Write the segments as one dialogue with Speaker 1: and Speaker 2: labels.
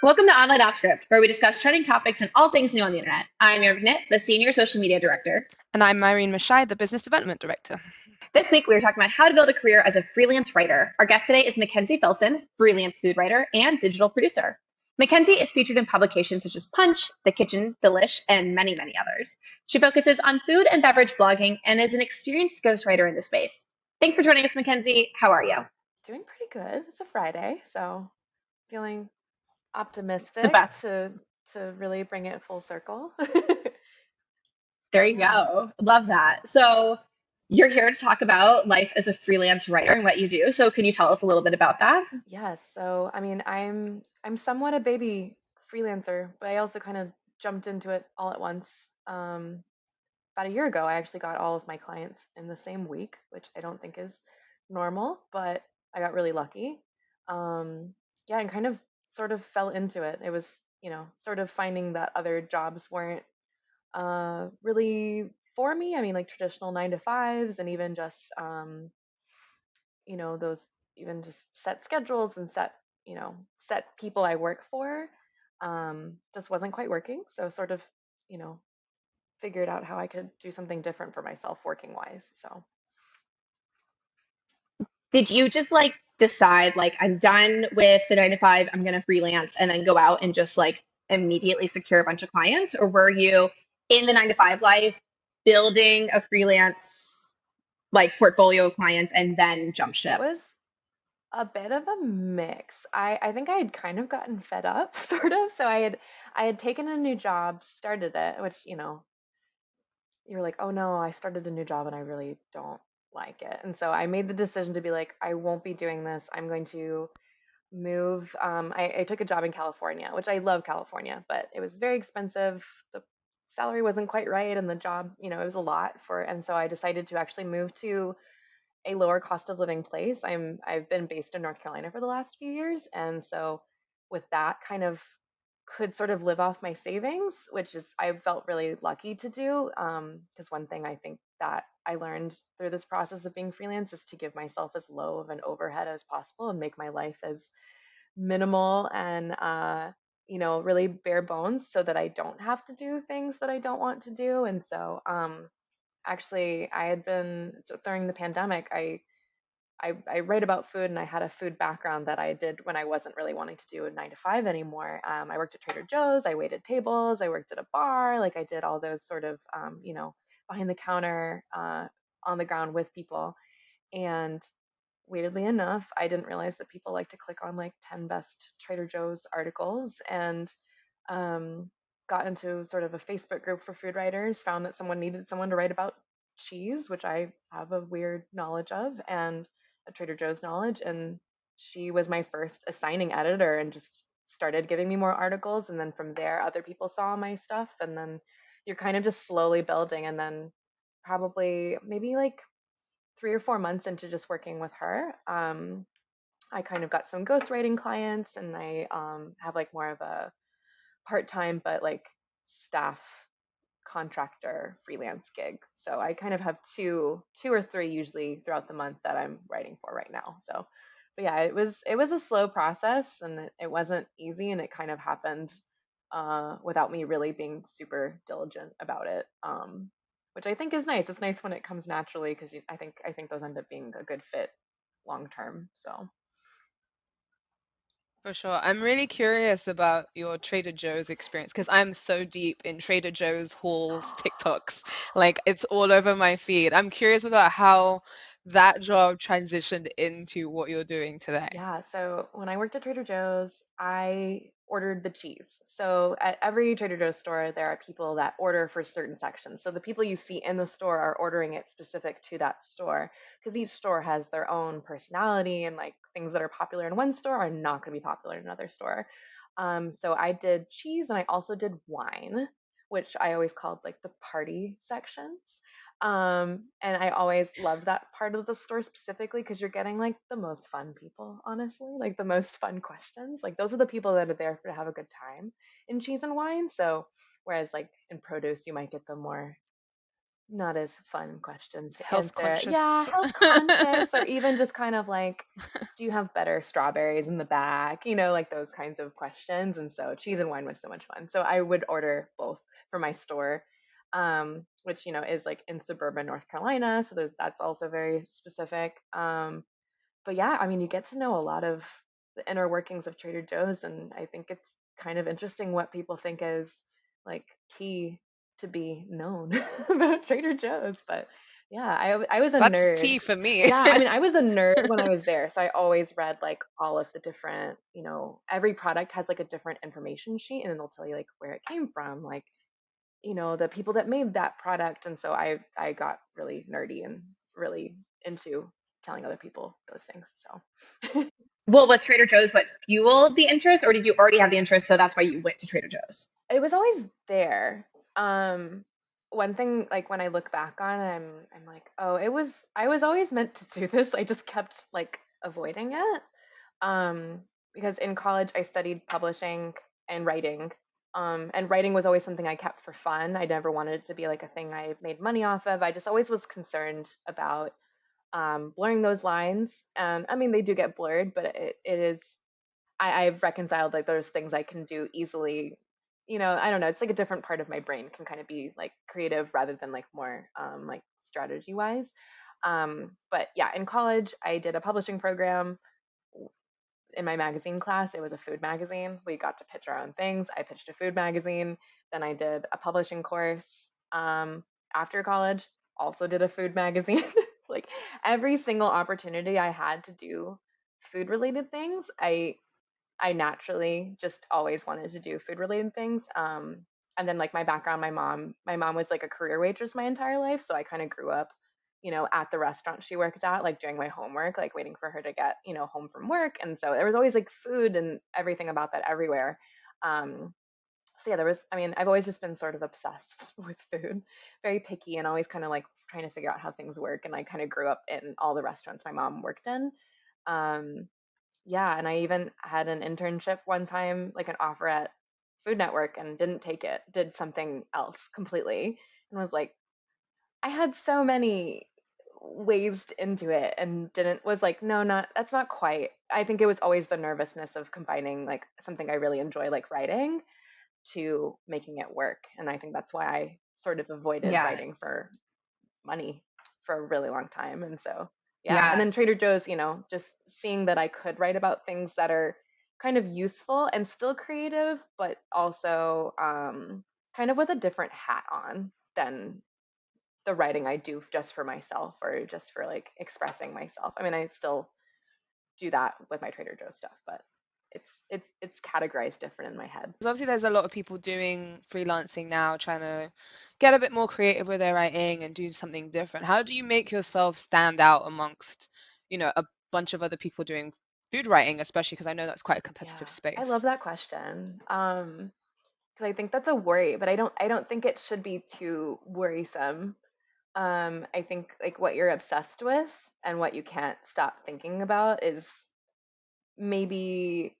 Speaker 1: Welcome to Online Offscript, where we discuss trending topics and all things new on the internet. I'm your Knit, the Senior Social Media Director.
Speaker 2: And I'm Myrene Mashai, the Business Development Director.
Speaker 1: This week, we are talking about how to build a career as a freelance writer. Our guest today is Mackenziwe Filson, freelance food writer and digital producer. Mackenzie is featured in publications such as Punch, The Kitchen, Delish, and many, many others. She focuses on food and beverage blogging and is an experienced ghostwriter in the space. Thanks for joining us, Mackenzie. How are you?
Speaker 3: Doing pretty good. It's a Friday, so feeling
Speaker 1: The
Speaker 3: optimistic
Speaker 1: best.
Speaker 3: to really bring it full circle.
Speaker 1: There you
Speaker 3: Yeah.
Speaker 1: go. Love that. So, you're here to talk about life as a freelance writer and what you do. So, can you tell us a little bit about that?
Speaker 3: Yes. So, I mean, I'm somewhat a baby freelancer, but I also kind of jumped into it all at once. About a year ago, I actually got all of my clients in the same week, which I don't think is normal, but I got really lucky. Um, yeah, and kind of sort of fell into it. It was, sort of finding that other jobs weren't really for me. I mean, like traditional 9 to 5s, and even just, those even just set schedules and set people I work for, just wasn't quite working. So, sort of, you know, figured out how I could do something different for myself working wise. So,
Speaker 1: Did you just decide, I'm done with the 9 to 5, I'm going to freelance and then go out and just immediately secure a bunch of clients? Or were you in the 9 to 5 life building a freelance portfolio of clients and then jump
Speaker 3: it
Speaker 1: ship?
Speaker 3: was a bit of a mix. I think I had kind of gotten fed up, sort of. So I had taken a new job, started it, which, you're like, oh no, I started a new job and I really don't like it. And so I made the decision to be like, I won't be doing this. I'm going to move. I took a job in California, which I love California, but it was very expensive. The salary wasn't quite right, and the job, it was a lot for. And so I decided to actually move to a lower cost of living place. I've been based in North Carolina for the last few years, and so with that kind of could sort of live off my savings, which is I felt really lucky to do. Because one thing I think that I learned through this process of being freelance is to give myself as low of an overhead as possible and make my life as minimal and really bare bones so that I don't have to do things that I don't want to do. And so actually I had been during the pandemic, I write about food, and I had a food background that I did when I wasn't really wanting to do a 9 to 5 anymore. I worked at Trader Joe's, I waited tables, I worked at a bar, like I did all those sort of, behind the counter, on the ground with people. And weirdly enough, I didn't realize that people like to click on like 10 best Trader Joe's articles, and um, got into sort of a Facebook group for food writers, found that someone needed someone to write about cheese, which I have a weird knowledge of, and a Trader Joe's knowledge. And she was my first assigning editor and just started giving me more articles. And then from there, other people saw my stuff. And then you're kind of just slowly building. And then probably maybe like 3 or 4 months into just working with her, I kind of got some ghostwriting clients, and I have like more of a part-time but like staff contractor freelance gig. So I kind of have two or three usually throughout the month that I'm writing for right now. So but yeah, it was a slow process, and it wasn't easy, and it kind of happened without me really being super diligent about it. Which I think is nice. It's nice when it comes naturally because I think those end up being a good fit long term. So
Speaker 2: For sure. I'm really curious about your Trader Joe's experience because I'm so deep in Trader Joe's hauls, TikToks. Like it's all over my feed. I'm curious about how that job transitioned into what you're doing today.
Speaker 3: yeah, so when I worked at Trader Joe's, I ordered the cheese. So at every Trader Joe's store, there are people that order for certain sections. So the people you see in the store are ordering it specific to that store because each store has their own personality, and like things that are popular in one store are not going to be popular in another store. So I did cheese, and I also did wine, which I always called like the party sections. And I always loved that part of the store specifically because you're getting like the most fun people, honestly, like the most fun questions. Like those are the people that are there for to have a good time in cheese and wine. So whereas like in produce, you might get the more not as fun questions to
Speaker 2: Health
Speaker 3: answer. Yeah,
Speaker 2: conscious.
Speaker 3: health conscious, or even just kind of like, do you have better strawberries in the back? Like those kinds of questions. And so cheese and wine was so much fun. So I would order both for my store, which, is like in suburban North Carolina. So that's also very specific. But yeah, I mean, you get to know a lot of the inner workings of Trader Joe's, and I think it's kind of interesting what people think is like tea to be known about Trader Joe's. But yeah, I was a
Speaker 2: That's
Speaker 3: nerd.
Speaker 2: tea for me.
Speaker 3: Yeah, I mean, I was a nerd when I was there, so I always read like all of the different, every product has like a different information sheet, and it'll tell you like where it came from, like the people that made that product. And so I got really nerdy and really into telling other people those things. So
Speaker 1: Well, was Trader Joe's what fueled the interest, or did you already have the interest, so that's why you went to Trader Joe's?
Speaker 3: it was always there. Um, One thing, like when I look back on it, I'm like, oh, I was always meant to do this. I just kept like avoiding it. Because in college I studied publishing and writing. And writing was always something I kept for fun. I never wanted it to be like a thing I made money off of. I just always was concerned about blurring those lines. And I mean, they do get blurred, but it is, I've reconciled like there's things I can do easily. I don't know. It's like a different part of my brain can kind of be like creative rather than like more like strategy wise. But yeah, in college, I did a publishing program in my magazine class. It was a food magazine. We got to pitch our own things. I pitched a food magazine. Then I did a publishing course. After college, also did a food magazine. Like every single opportunity I had to do food related things, I naturally just always wanted to do food related things. And then like my background, my mom was like a career waitress my entire life, so I kind of grew up, at the restaurant she worked at, like doing my homework, like waiting for her to get, home from work. And so there was always like food and everything about that everywhere. Um, so yeah, I mean, I've always just been sort of obsessed with food, very picky and always kind of like trying to figure out how things work. And I kind of grew up in all the restaurants my mom worked in. Um, yeah, and I even had an internship one time, like an offer at Food Network, and didn't take it, did something else completely, and was like, I had so many ways into it and didn't, was like, no, not, that's not quite. I think it was always the nervousness of combining like something I really enjoy, like writing, to making it work. And I think that's why I sort of avoided
Speaker 1: Yeah,
Speaker 3: writing for money for a really long time. And so, yeah. And
Speaker 1: yeah,
Speaker 3: then Trader Joe's, just seeing that I could write about things that are kind of useful and still creative, but also kind of with a different hat on than the writing I do just for myself or just for like expressing myself. I mean, I still do that with my Trader Joe's stuff, but it's categorized different in my head.
Speaker 2: Because obviously there's a lot of people doing freelancing now, trying to get a bit more creative with their writing and do something different. How do you make yourself stand out amongst, a bunch of other people doing food writing, especially because I know that's quite a competitive
Speaker 3: Yeah, I love
Speaker 2: space?
Speaker 3: that question. Because I think that's a worry, but I don't think it should be too worrisome. I think like what you're obsessed with and what you can't stop thinking about is maybe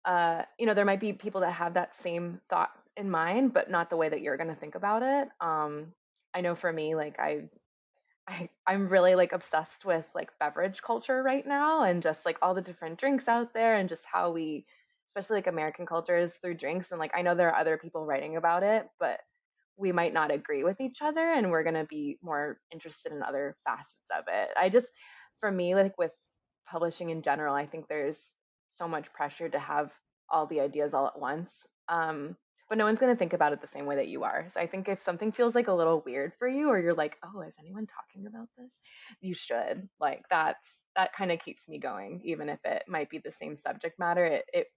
Speaker 3: there might be people that have that same thought in mind, but not the way that you're going to think about it. I know for me, like I'm really like obsessed with like beverage culture right now and just like all the different drinks out there and just how we, especially like American culture is through drinks. And like I know there are other people writing about it, but we might not agree with each other and we're going to be more interested in other facets of it. For me, like with publishing in general, I think there's so much pressure to have all the ideas all at once. But no one's going to think about it the same way that you are. So I think if something feels like a little weird for you or you're like, "Oh, is anyone talking about this?" You should. Like that kind of keeps me going even if it might be the same subject matter. It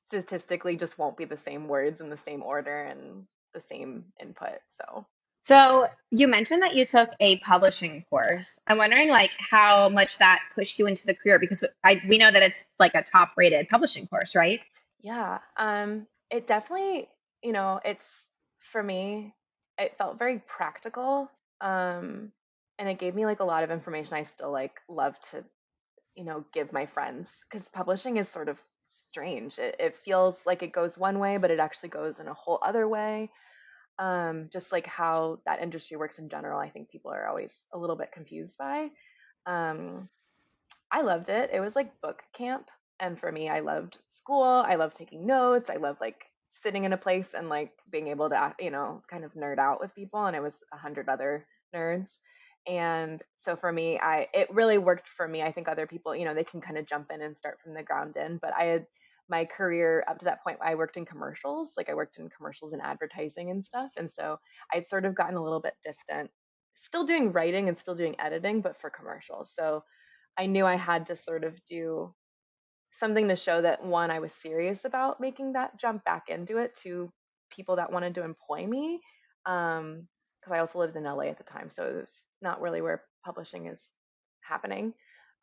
Speaker 3: statistically just won't be the same words in the same order and the same input. So
Speaker 1: So you mentioned that you took a publishing
Speaker 3: yes.
Speaker 1: course. I'm wondering like how much that pushed you into the career because we know that it's like a top rated publishing course, right?
Speaker 3: Yeah. It definitely, it's for me, it felt very practical. And it gave me like a lot of information I still like love to, give my friends because publishing is sort of strange. It feels like it goes one way, but it actually goes in a whole other way. just like how that industry works in general. I think people are always a little bit confused by. Um, I loved it. It was like book camp. And for me, I loved school. I loved taking notes. I loved like sitting in a place and like being able to, kind of nerd out with people. And it was 100 other nerds. And so for me, it really worked for me. I think other people, they can kind of jump in and start from the ground in. But I had my career up to that point, I worked in commercials. Like I worked in commercials and advertising and stuff. And so I'd sort of gotten a little bit distant, still doing writing and still doing editing, but for commercials. So I knew I had to sort of do something to show that one, I was serious about making that jump back into it to people that wanted to employ me. Because I also lived in LA at the time, so it was not really where publishing is happening.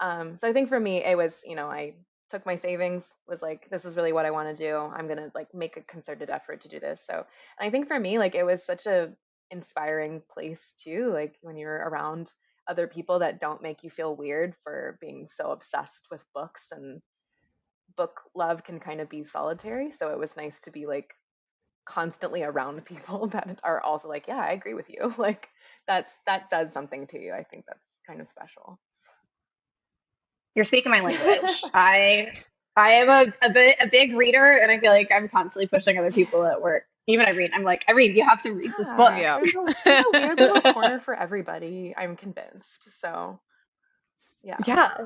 Speaker 3: So I think for me, it was, I took my savings, was like, this is really what I want to do. I'm gonna like make a concerted effort to do this. So, and I think for me, like it was such a inspiring place too. Like when you're around other people that don't make you feel weird for being so obsessed with books, and book love can kind of be solitary. So it was nice to be like constantly around people that are also like, yeah, I agree with you. Like that does something to you. I think that's kind of special.
Speaker 1: You're speaking my language. I am a big reader, and I feel like I'm constantly pushing other people at work. Even I read. I read. You have to read this book.
Speaker 3: Yeah,
Speaker 2: Yeah.
Speaker 3: there's a weird little corner for everybody, I'm convinced. So yeah,
Speaker 1: Yeah.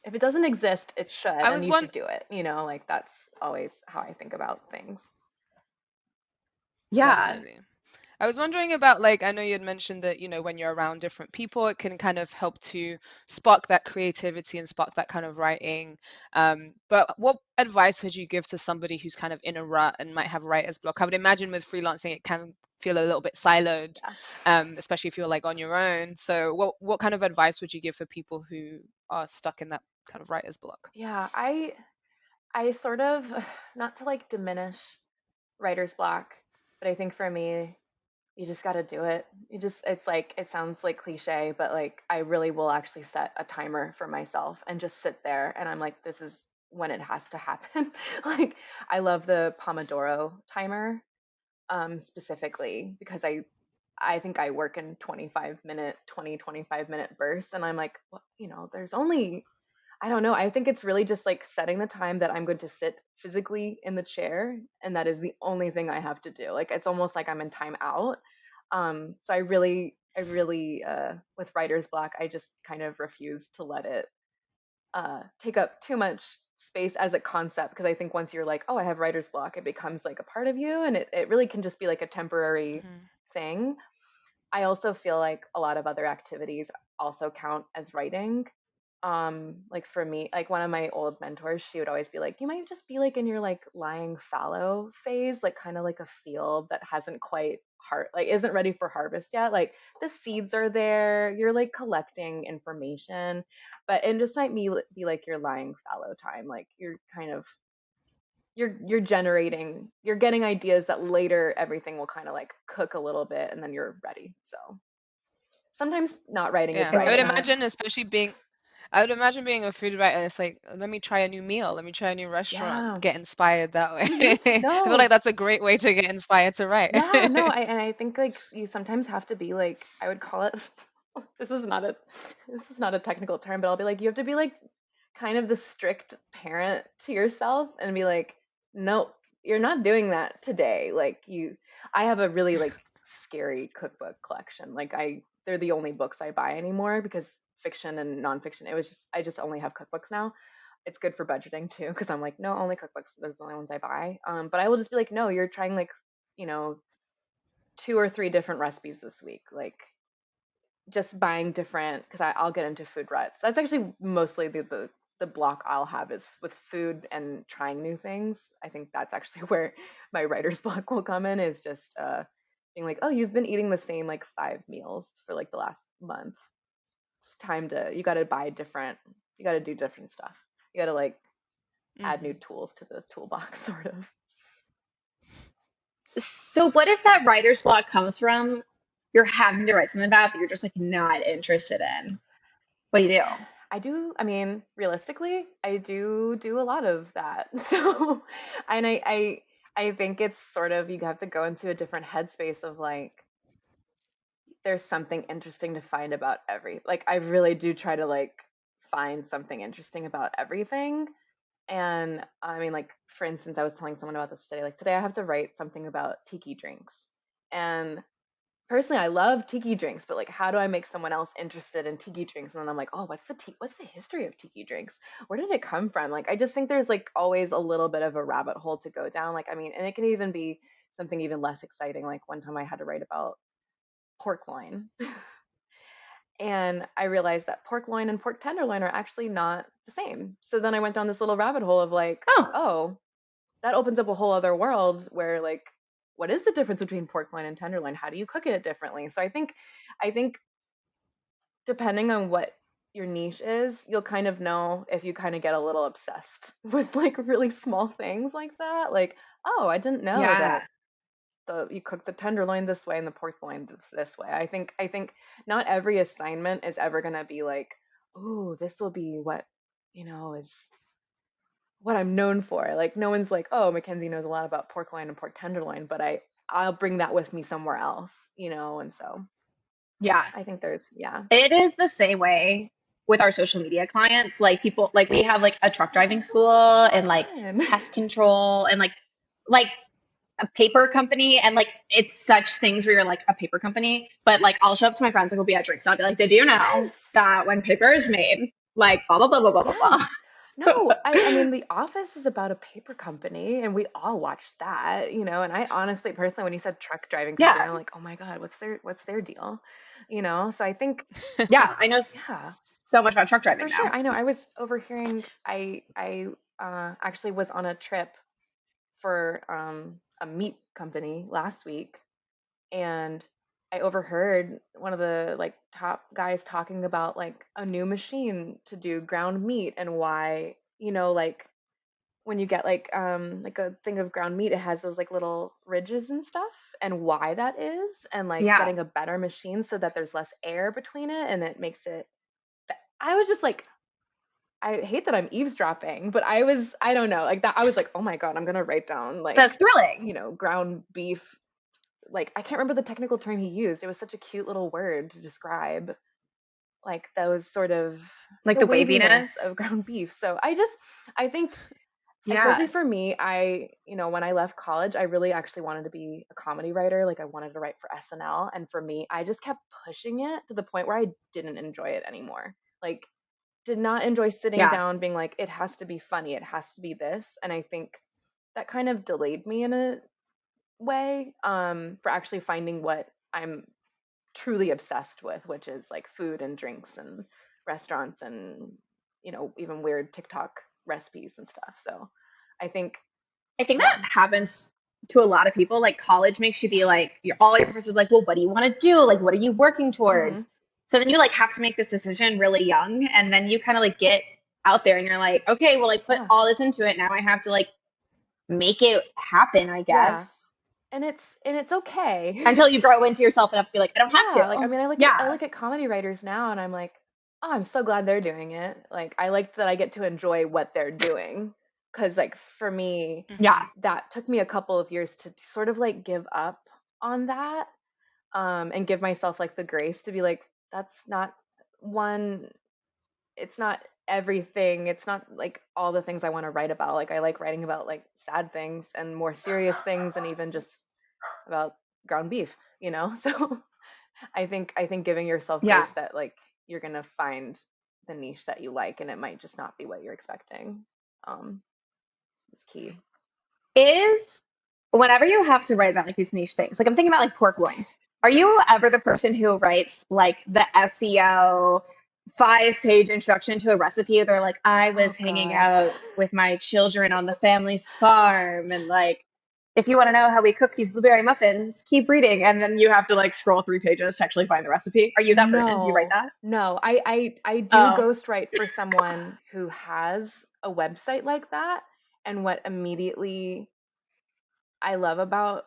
Speaker 3: if it doesn't exist, it should,
Speaker 2: I
Speaker 3: and
Speaker 2: was
Speaker 3: you
Speaker 2: one
Speaker 3: should do it. Like that's always how I think about things.
Speaker 1: Yeah.
Speaker 2: Definitely. I was wondering about, like, I know you had mentioned that, when you're around different people, it can kind of help to spark that creativity and spark that kind of writing. But what advice would you give to somebody who's kind of in a rut and might have writer's block? I would imagine with freelancing, it can feel a little bit siloed,
Speaker 3: Yeah.
Speaker 2: especially if you're like on your own. So what kind of advice would you give for people who are stuck in that kind of writer's block?
Speaker 3: Yeah, I sort of, not to like diminish writer's block, but I think for me, you just got to do it. It's like, it sounds like cliche, but like, I really will actually set a timer for myself and just sit there. And I'm like, this is when it has to happen. Like, I love the Pomodoro timer, specifically because I think I work in 25-minute bursts. And I'm like, well, there's only, I don't know. I think it's really just like setting the time that I'm going to sit physically in the chair, and that is the only thing I have to do. Like it's almost like I'm in timeout. So I really, with writer's block, I just kind of refuse to let it take up too much space as a concept, because I think once you're like, oh, I have writer's block, it becomes like a part of you, and it really can just be like a temporary
Speaker 2: Mhm.
Speaker 3: thing. I also feel like a lot of other activities also count as writing. Like for me, like one of my old mentors, she would always be like, you might just be like in your like lying fallow phase, like kind of like a field that hasn't quite like isn't ready for harvest yet. Like the seeds are there, you're like collecting information, but it just might be like your lying fallow time. Like you're kind of you're getting ideas that later everything will kind of like cook a little bit and then you're ready. So sometimes not writing is
Speaker 2: Yeah, I would
Speaker 3: writing.
Speaker 2: imagine, especially I would imagine being a food writer, it's like, let me try a new meal, let me try a new restaurant,
Speaker 3: Yeah.
Speaker 2: get inspired that way.
Speaker 3: Hmm.
Speaker 2: I feel
Speaker 3: No.
Speaker 2: like that's a great way to get inspired to write.
Speaker 3: Yeah, no, and I think like you sometimes have to be like, I would call it, this is not a this is not a technical term, but I'll be like, you have to be like kind of the strict parent to yourself and be like, no, you're not doing that today. Like I have a really like scary cookbook collection. Like they're the only books I buy anymore, because fiction and nonfiction, I just only have cookbooks now. It's good for budgeting too, because I'm like, no, only cookbooks. Those are the only ones I buy. But I will just be like, no, you're trying like, you know, 2 or 3 different recipes this week. Like just buying different, because I'll get into food ruts. That's actually mostly the block I'll have is with food and trying new things. I think that's actually where my writer's block will come in, is just being like, oh, you've been eating the same like 5 meals for like the last month. It's time to, you got to buy different, you got to do different stuff. You got to like add new
Speaker 2: Hmm.
Speaker 3: tools to the toolbox, sort of.
Speaker 1: So what if that writer's block comes from you're having to write something about that you're just like not interested in? What do you do?
Speaker 3: I mean, realistically, I do a lot of that. So, and I think it's sort of, you have to go into a different headspace of like, there's something interesting to find about like I really do try to like find something interesting about everything. And I mean, like, for instance, I was telling someone about this today. Like, today I have to write something about tiki drinks. And personally, I love tiki drinks, but like, how do I make someone else interested in tiki drinks? And then I'm like, oh, what's the history of tiki drinks? Where did it come from? Like, I just think there's like always a little bit of a rabbit hole to go down. Like, I mean, and it can even be something even less exciting. Like one time I had to write about pork loin. And I realized that pork loin and pork tenderloin are actually not the same. So then I went down this little rabbit hole of like,
Speaker 1: Oh,
Speaker 3: oh, that opens up a whole other world where like, what is the difference between pork loin and tenderloin? How do you cook it differently? So I think depending on what your niche is, you'll kind of know if you kind of get a little obsessed with like really small things like that. Like, oh, I didn't know
Speaker 1: yeah.
Speaker 3: that you cook the tenderloin this way and the pork loin this way. I think not every assignment is ever gonna be like, oh, this will be what is what I'm known for. Like no one's like, oh, Mackenzie knows a lot about pork loin and pork tenderloin, but I'll bring that with me somewhere else. And so
Speaker 1: Yeah.
Speaker 3: I think there's yeah.
Speaker 1: It is the same way with our social media clients. Like people, like we have like a truck driving school and like
Speaker 3: Fun.
Speaker 1: pest control and like a paper company. And like it's such things where you're like a paper company, but like I'll show up to my friends, like we'll be at drinks. I'll be like, did you know
Speaker 3: Yes.
Speaker 1: that when paper is made, like blah blah blah blah blah blah
Speaker 3: Yes.
Speaker 1: blah.
Speaker 3: No, I mean The Office is about a paper company and we all watched that. And I honestly personally when you said truck driving company,
Speaker 1: Yeah.
Speaker 3: I'm like, "Oh my God, what's their deal?" So I think
Speaker 1: Yeah. I know
Speaker 3: yeah,
Speaker 1: so much about truck driving
Speaker 3: for sure.
Speaker 1: now.
Speaker 3: I know I was overhearing I actually was on a trip for a meat company last week and I overheard one of the like top guys talking about like a new machine to do ground meat and why, like when you get like a thing of ground meat, it has those like little ridges and stuff and why that is and like
Speaker 1: Yeah.
Speaker 3: getting a better machine so that there's less air between it and it makes it I was just like I hate that I'm eavesdropping, but I don't know, like that I was like, "Oh my God, I'm gonna write down
Speaker 1: That's
Speaker 3: like,
Speaker 1: thrilling.
Speaker 3: ground beef." Like I can't remember the technical term he used. It was such a cute little word to describe like those sort of
Speaker 1: Like
Speaker 3: the
Speaker 1: the
Speaker 3: waviness
Speaker 1: waviness.
Speaker 3: of ground beef. So I think especially
Speaker 1: Yeah.
Speaker 3: for me, when I left college, I really actually wanted to be a comedy writer. Like I wanted to write for SNL. And for me, I just kept pushing it to the point where I didn't enjoy it anymore. Like did not enjoy sitting
Speaker 1: Yeah.
Speaker 3: down being like, it has to be funny, it has to be this. And I think that kind of delayed me in a way for actually finding what I'm truly obsessed with, which is like food and drinks and restaurants and even weird TikTok recipes and stuff. So I think
Speaker 1: I think that
Speaker 3: um
Speaker 1: happens to a lot of people. Like college makes you be like, all your professors are like, well, what do you want to do? Like, what are you working
Speaker 3: mhm,
Speaker 1: towards? So then you like have to make this decision really young, and then you kind of like get out there and you're like, okay, well, I put
Speaker 3: yeah.
Speaker 1: all this into it. Now I have to like make it happen, I
Speaker 3: Yeah.
Speaker 1: guess.
Speaker 3: And it's okay.
Speaker 1: Until you grow into yourself enough to be like, I don't have
Speaker 3: Yeah, like I
Speaker 1: to.
Speaker 3: mean I
Speaker 1: Yeah.
Speaker 3: look at comedy writers now and I'm like, "Oh, I'm so glad they're doing it." Like I like that I get to enjoy what they're doing. 'Cause like for me,
Speaker 1: Yeah.
Speaker 2: Mhm.
Speaker 3: that took me a couple of years to sort of like give up on that and give myself like the grace to be like, that's not one, it's not everything. It's not like all the things I want to write about. Like I like writing about like sad things and more serious things and even just about ground beef. So I think giving yourself
Speaker 1: Yeah.
Speaker 3: grace that like you're gonna find the niche that you like and it might just not be what you're expecting um is key.
Speaker 1: Is whenever you have to write about like these niche things, like I'm thinking about like pork loins. Are you ever the person who writes like the SEO 5-page introduction to a recipe? They're like, I
Speaker 3: Oh
Speaker 1: was hanging
Speaker 3: God.
Speaker 1: out with my children on the family's farm, and like, if you want to know how we cook these blueberry muffins, keep reading, and then you have to like scroll 3 pages to actually find the recipe. Are you that person? Do you write
Speaker 3: No,
Speaker 1: that?
Speaker 3: no. I do
Speaker 1: Oh,
Speaker 3: ghostwrite for someone who has a website like that, and what immediately I love about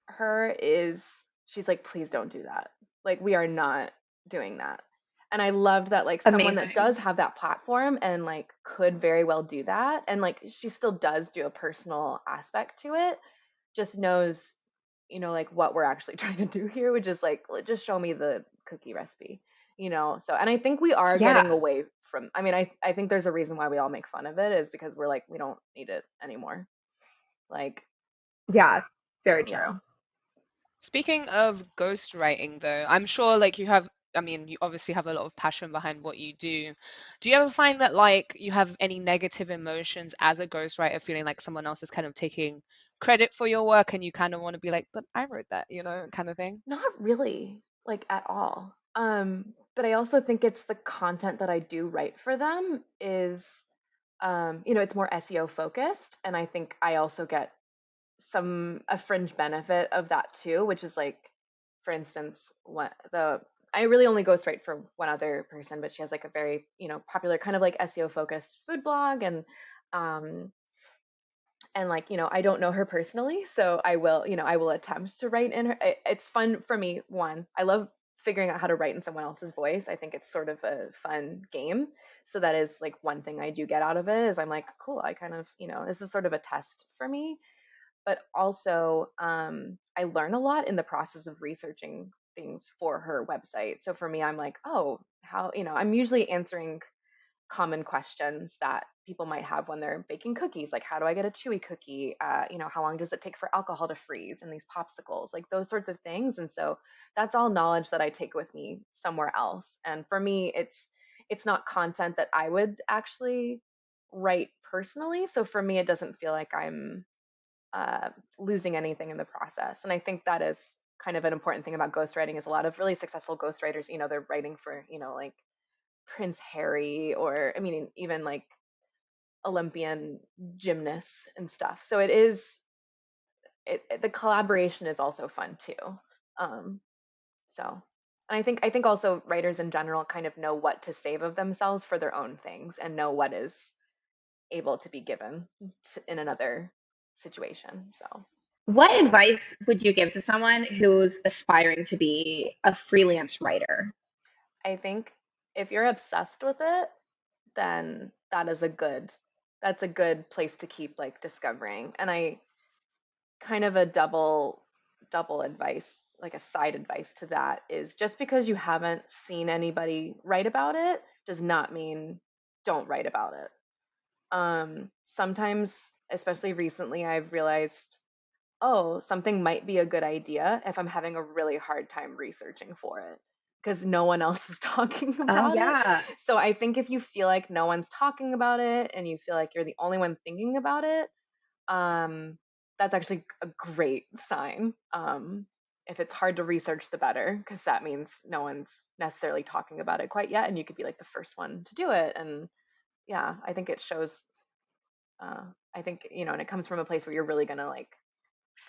Speaker 3: her is she's like, please don't do that. Like, we are not doing that. And I loved that, like, someone that does
Speaker 1: amazing.
Speaker 3: have that platform and, like, could very well do that. And, like, she still does do a personal aspect to it. just knows, like what we're actually trying to do here, which is like, just show me the cookie recipe, So, and I think we are getting
Speaker 1: Yeah.
Speaker 3: away from, I think there's a reason why we all make fun of it is because we're like, we don't need it anymore. Like,
Speaker 1: Yeah. Very
Speaker 3: yeah.
Speaker 1: true.
Speaker 2: Speaking of ghostwriting, though, I'm sure like you have, I mean, you obviously have a lot of passion behind what you do. Do you ever find that like you have any negative emotions as a ghostwriter, feeling like someone else is kind of taking credit for your work and you kind of want to be like, but I wrote that, kind of thing?
Speaker 3: Not really, like at all. But I also think it's the content that I do write for them is, it's more SEO focused, and I think I also get a fringe benefit of that too, which is like, for instance, I really only ghostwrite for one other person, but she has like a very, popular kind of like SEO focused food blog, um and like, I don't know her personally, so I will attempt to write in her. It's fun for me. One, I love figuring out how to write in someone else's voice. I think it's sort of a fun game. So that is like one thing I do get out of it is I'm like, cool, I kind of, this is sort of a test for me. But also, I learn a lot in the process of researching things for her website. So for me, I'm like, oh, how, I'm usually answering common questions that people might have when they're baking cookies, like how do I get a chewy cookie, how long does it take for alcohol to freeze in these popsicles, like those sorts of things. And so that's all knowledge that I take with me somewhere else. And for me, it's not content that I would actually write personally, so for me it doesn't feel like I'm losing anything in the process. And I think that is kind of an important thing about ghostwriting is a lot of really successful ghostwriters, they're writing for, like Prince Harry, or I mean even like Olympian gymnasts and stuff. So the collaboration is also fun too. Um, so, and I think also writers in general kind of know what to save of themselves for their own things and know what is able to be given in another situation. So,
Speaker 1: What advice would you give to someone who's aspiring to be a freelance writer?
Speaker 3: I think if you're obsessed with it, then that's a good place to keep like discovering. And I kind of a double advice, like a side advice to that is just because you haven't seen anybody write about it does not mean don't write about it. Sometimes, especially recently, I've realized, oh, something might be a good idea if I'm having a really hard time researching for it because no one else is talking
Speaker 1: Oh,
Speaker 3: about it.
Speaker 1: yeah.
Speaker 3: So I think if you feel like no one's talking about it and you feel like you're the only one thinking about it, um, that's actually a great sign. If it's hard to research, the better, because that means no one's necessarily talking about it quite yet, and you could be like the first one to do it. And yeah, I think it shows. Uh, I think and it comes from a place where you're really gonna like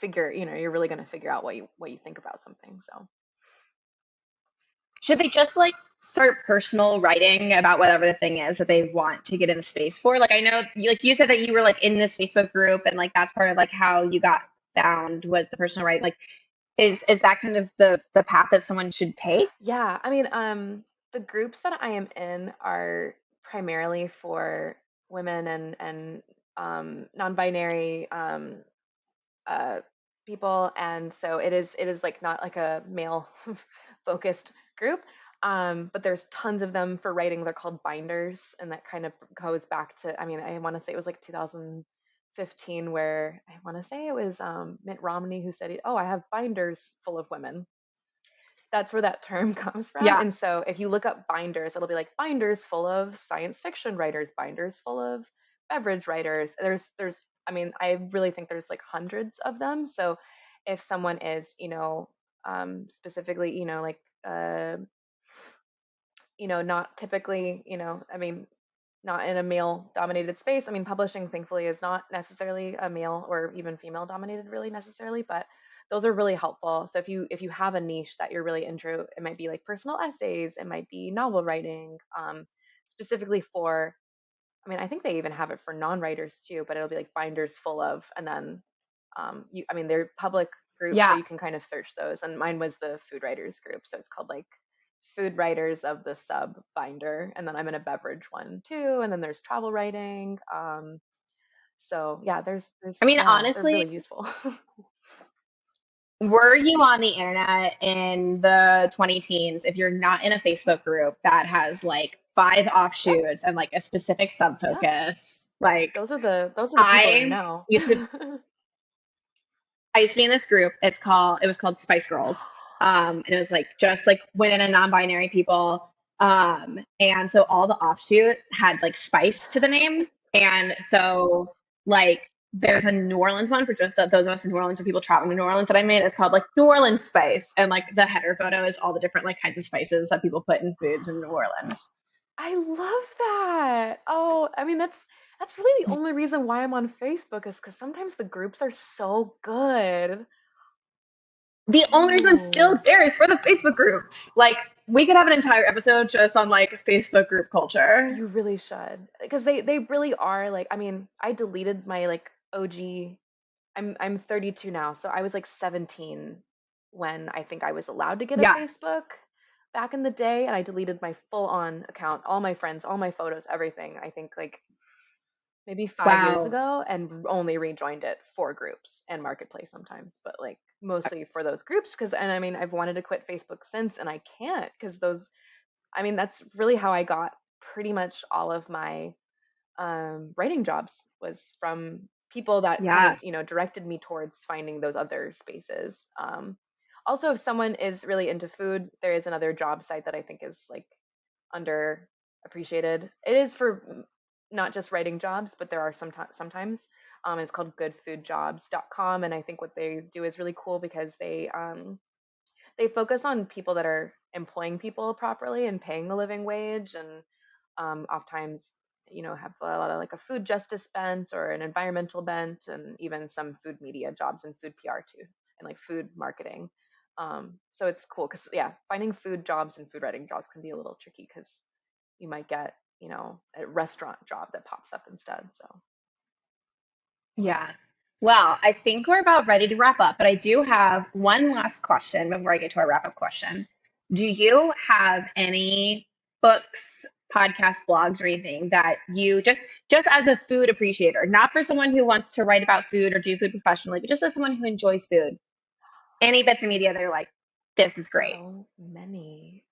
Speaker 3: you're really gonna figure out what you think about something. So
Speaker 1: Should they just like start personal writing about whatever the thing is that they want to get in the space for? Like I know like you said that you were like in this Facebook group and like that's part of like how you got found was the personal writing. Like is that kind of the path that someone should take?
Speaker 3: yeah, I mean, the groups that I am in are primarily for women and non-binary uh, people, and so it is like not like a male focused group. But there's tons of them for writing. They're called binders, and that kind of goes back to, I mean, I want to say it was like 2015, where I want to say it was Mitt Romney who said, "Oh, I have binders full of women." That's where that term comes from.
Speaker 1: Yeah.
Speaker 3: And so if you look up binders, it'll be like binders full of science fiction writers, binders full of beverage writers. There's I mean, I really think there's like hundreds of them. So if someone is, specifically, like not typically, I mean, not in a male dominated space. I mean, publishing thankfully is not necessarily a male or even female dominated really necessarily, but those are really helpful. So if you have a niche that you're really into, it might be like personal essays, it might be novel writing, specifically for, I mean, I think they even have it for non-writers too, but it'll be like binders full of, and then I mean, they're public groups, so
Speaker 1: Yeah.
Speaker 3: you can kind of search those. And mine was the food writers group, so it's called like food writers of the sub binder. And then I'm in a beverage one too, and then there's travel writing. So yeah, there's
Speaker 1: I mean,
Speaker 3: yeah, they're
Speaker 1: honestly,
Speaker 3: really useful.
Speaker 1: Were you on the internet in the 20 teens if you're not in a Facebook group that has like five
Speaker 3: Yep.
Speaker 1: offshoots and like a specific sub
Speaker 3: Yes.
Speaker 1: focus? Like
Speaker 3: Those are the people I
Speaker 1: I
Speaker 3: know.
Speaker 1: used to I used to be in this group. It was called Spice Girls. And it was like just like women and non-binary people. And so all the offshoot had like spice to the name. And so like there's a New Orleans one for just those of us in New Orleans or people traveling to New Orleans that I made. It's called like New Orleans Spice. And like the header photo is all the different like kinds of spices that people put in foods in New Orleans.
Speaker 3: I love that. Oh, I mean that's really the only reason why I'm on Facebook is because sometimes the groups are so good.
Speaker 1: The only reason I'm still
Speaker 3: Ooh,
Speaker 1: there is for the Facebook groups. Like we could have an entire episode just on like Facebook group culture.
Speaker 3: you really should. Because they really are like, I mean, I deleted my like OG. I'm 32 now, so I was like 17 when I think I was allowed to get a
Speaker 1: Yeah.
Speaker 3: Facebook back in the day, and I deleted my full on account, all my friends, all my photos, everything. I think like maybe 5 years
Speaker 1: Wow.
Speaker 3: ago, and only rejoined it for groups and marketplace sometimes, but like mostly for those groups. Because and I mean I've wanted to quit Facebook since, and I can't because those. I mean that's really how I got pretty much all of my writing jobs was from people that kind
Speaker 1: Yeah.
Speaker 3: of directed me towards finding those other spaces. Also, if someone is really into food, there is another job site that I think is like underappreciated. It is for not just writing jobs, but there are sometimes. It's called goodfoodjobs.com, and I think what they do is really cool because they focus on people that are employing people properly and paying the living wage, and oftentimes have a lot of like a food justice bent or an environmental bent, and even some food media jobs and food PR too, and like food marketing. So it's cool because yeah, finding food jobs and food writing jobs can be a little tricky because you might get a restaurant job that pops up instead. So
Speaker 1: Yeah. Well, I think we're about ready to wrap up, but I do have one last question before I get to our wrap up question. Do you have any books, podcasts, blogs, or anything that you just as a food appreciator, not for someone who wants to write about food or do food professionally, but just as someone who enjoys food, any bits of media that are like, this is great.
Speaker 3: so many.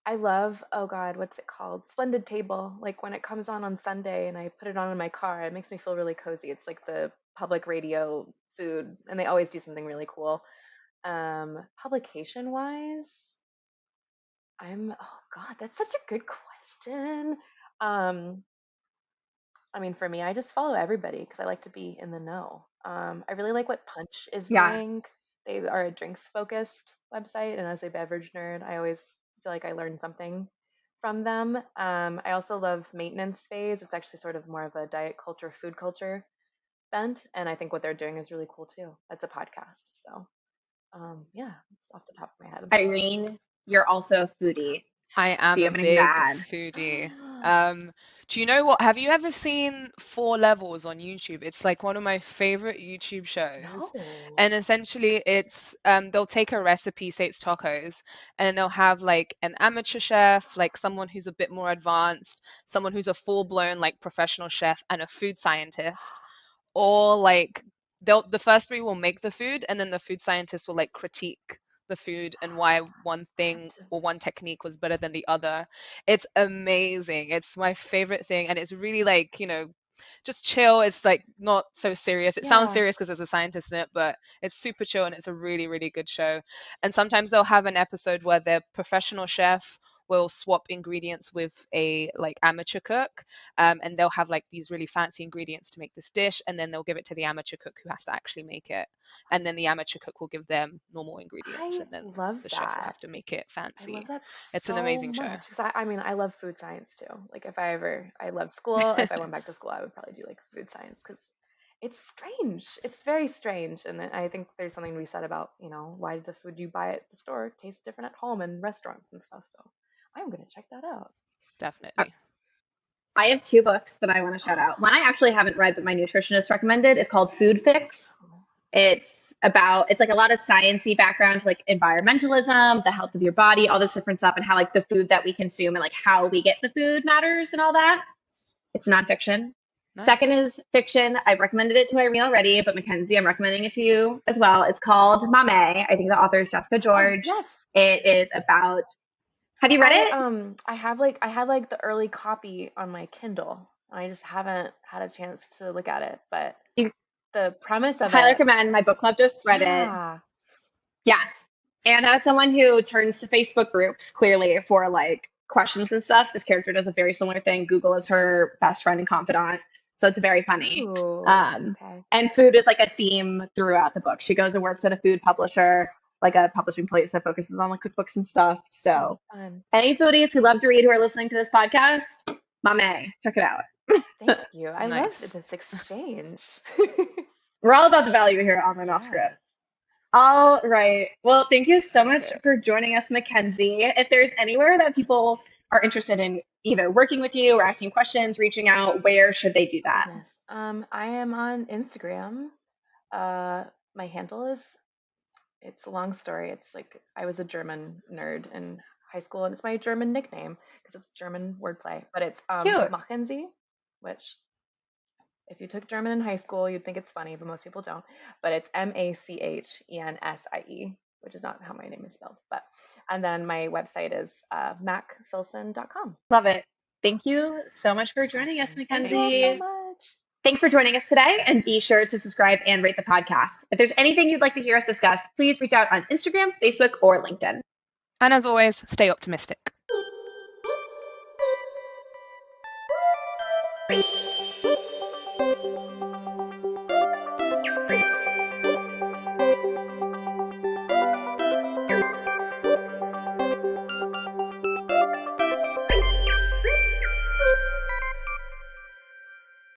Speaker 3: I love, oh God, what's it called? Splendid Table. Like when it comes on Sunday and I put it on in my car, it makes me feel really cozy. It's like the public radio food, and they always do something really cool. Publication wise, oh God, that's such a good question. Um, I mean, for me, I just follow everybody because I like to be in the know. I really like what Punch is
Speaker 1: Yeah.
Speaker 3: doing. They are a drinks focused website, and as a beverage nerd, I always feel like I learn something from them. I also love Maintenance Phase. It's actually sort of more of a diet culture, food culture bent, and I think what they're doing is really cool too. That's a podcast, so yeah, it's off the top of my head.
Speaker 1: Irene, you're also a foodie.
Speaker 2: I
Speaker 1: Do
Speaker 2: am
Speaker 1: you
Speaker 2: a
Speaker 1: have anything to
Speaker 2: big
Speaker 1: add?
Speaker 2: foodie. Um, do you know what? Have you ever seen Four Levels on YouTube? It's like one of my favorite YouTube shows.
Speaker 3: No.
Speaker 2: And essentially it's they'll take a recipe, say it's tacos, and they'll have like an amateur chef, like someone who's a bit more advanced, someone who's a full-blown like professional chef, and a food scientist. Or like the first three will make the food, and then the food scientists will like critique the food and why one
Speaker 3: I have
Speaker 2: thing
Speaker 3: to.
Speaker 2: or one technique was better than the other. It's amazing. It's my favorite thing, and it's really like, just chill. It's like not so serious. It sounds
Speaker 3: Yeah.
Speaker 2: serious because there's a scientist in it, but it's super chill and it's a really, really good show. And sometimes they'll have an episode where their professional chef will swap ingredients with a like amateur cook, and they'll have like these really fancy ingredients to make this dish, and then they'll give it to the amateur cook who has to actually make it, and then the amateur cook will give them normal ingredients,
Speaker 3: I
Speaker 2: and then
Speaker 3: love
Speaker 2: the chef will
Speaker 3: that.
Speaker 2: have to make it
Speaker 3: I love
Speaker 2: fancy.
Speaker 3: that
Speaker 2: It's an
Speaker 3: so
Speaker 2: amazing show.
Speaker 3: much because I mean, I love food science too. Like if I ever, I love school. If I went back to school, I would probably do like food science because it's strange. It's very strange, and I think there's something to be said about why the food you buy at the store tastes different at home and restaurants and stuff. So I'm gonna check that out.
Speaker 2: Definitely.
Speaker 1: I have two books that I want to shout out. One I actually haven't read, but my nutritionist recommended. It's called Food Fix. It's like a lot of sciencey background to like environmentalism, the health of your body, all this different stuff, and how like the food that we consume and like how we get the food matters and all that. It's nonfiction. Second
Speaker 2: Nice.
Speaker 1: is fiction. I've recommended it to Irene already, but Mackenzie, I'm recommending it to you as well. It's called Mame. I think the author is Jessica
Speaker 3: Oh,
Speaker 1: George.
Speaker 3: yes.
Speaker 1: It is about, have you read it?
Speaker 3: I had like the early copy on my Kindle. I just haven't had a chance to look at it, but
Speaker 1: You
Speaker 3: the premise of
Speaker 1: highly
Speaker 3: it,
Speaker 1: recommend. My book club just read it.
Speaker 3: yeah.
Speaker 1: Yes. And as someone who turns to Facebook groups clearly for like questions and stuff, this character does a very similar thing. Google is her best friend and confidant. So it's very funny.
Speaker 3: Ooh,
Speaker 1: Um,
Speaker 3: okay.
Speaker 1: and food is like a theme throughout the book. She goes and works at a food publisher, like a publishing place that focuses on like cookbooks and stuff.
Speaker 3: Oh,
Speaker 1: So
Speaker 3: fun.
Speaker 1: any foodies who love to read who are listening to this podcast, Mame, check it out.
Speaker 3: Thank you. I love
Speaker 2: Nice.
Speaker 3: this exchange.
Speaker 1: We're all about the value here on the Offscript.
Speaker 3: Yes,
Speaker 1: All right. Well, thank you so
Speaker 3: so
Speaker 1: much
Speaker 3: good.
Speaker 1: for joining us, Mackenzie. If there's anywhere that people are interested in either working with you or asking questions, reaching out, where should they do that?
Speaker 3: Goodness. I am on Instagram. My handle is, it's a long story. It's like I was a German nerd in high school, and it's my German nickname because it's German wordplay. But it's
Speaker 1: Cute.
Speaker 3: Mackenzie, which if you took German in high school, you'd think it's funny, but most people don't. But it's Machensie, which is not how my name is spelled. But and then my website is macfilson.com.
Speaker 1: Love it. Thank you so much for joining us,
Speaker 3: Awesome. Thank you all so
Speaker 1: Mackenzie.
Speaker 3: much.
Speaker 1: Thanks for joining us today, and be sure to subscribe and rate the podcast. If there's anything you'd like to hear us discuss, please reach out on Instagram, Facebook, or LinkedIn.
Speaker 2: And as always, stay optimistic.